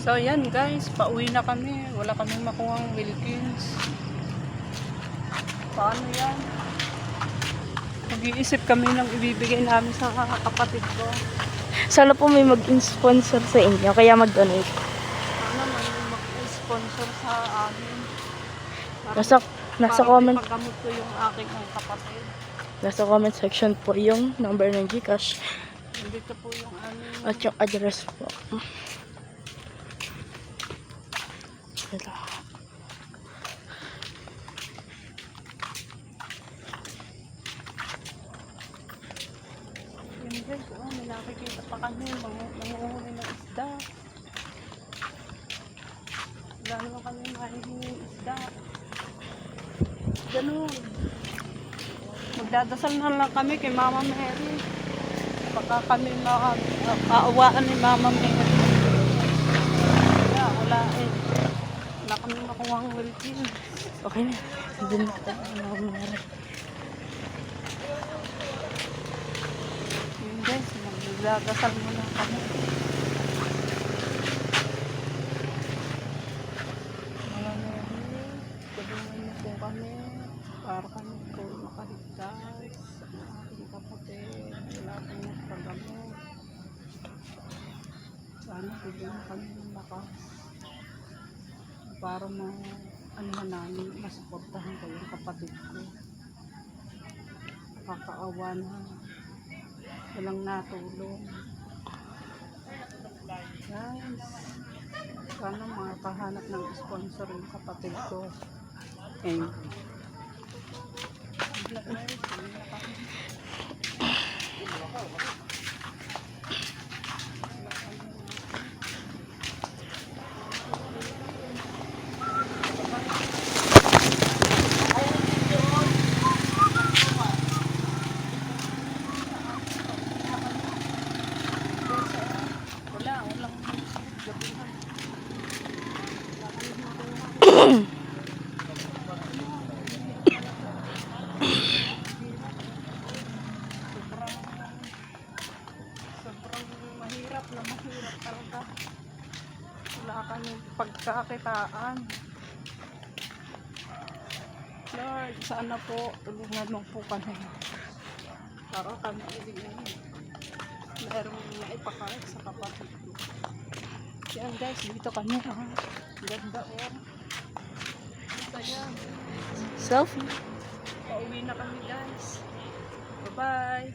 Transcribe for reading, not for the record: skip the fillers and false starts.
So yan guys, pauwi na kami. Wala kaming makuhang Wilkins. Paano yan? Mag-iisip kami ng ibibigay namin sa kapatid ko. Sana po may mag-sponsor sa inyo, kaya mag-donate. Sana may mag-sponsor sa amin. Nasa comment. Paggamot ko yung aking kapatid. Nasa comment section po yung number ng GCash Dito po yung aming... at yung address po. Ito. Yun guys, may nakikita pa kami. Manguhuli ng isda. Wala naman kami mahihingi isda. Ganun. Magdadasal na lang kami kay Mama Mary. Baka kami maaawaan ni Mama Mary. Wala eh. Wala kami makuha ang Wilkins. Okay na. Dun na tayo. Yun guys, magdadasal muna kami. Mama Mary, tulungan niyo po kami para kami po makaligtas sa aking kapatid. Wala pong nagpagamot. Sana bigyan kami ng lakas para namin masuportahan ko yung kapatid ko. Kakaawa na walang natulong. Guys, sana makahanap ng sponsor yung kapatid ko. And walang gabihan. Sobrang mahirap talaga. Wala kami pagkakitaan. Lord, sana po tulungan mo po kami para kami merong maipakain sa kapatid ko. Yan guys, dito kami. Ganda yan. Dito yan. Selfie. Pauwi na kami guys. Bye bye.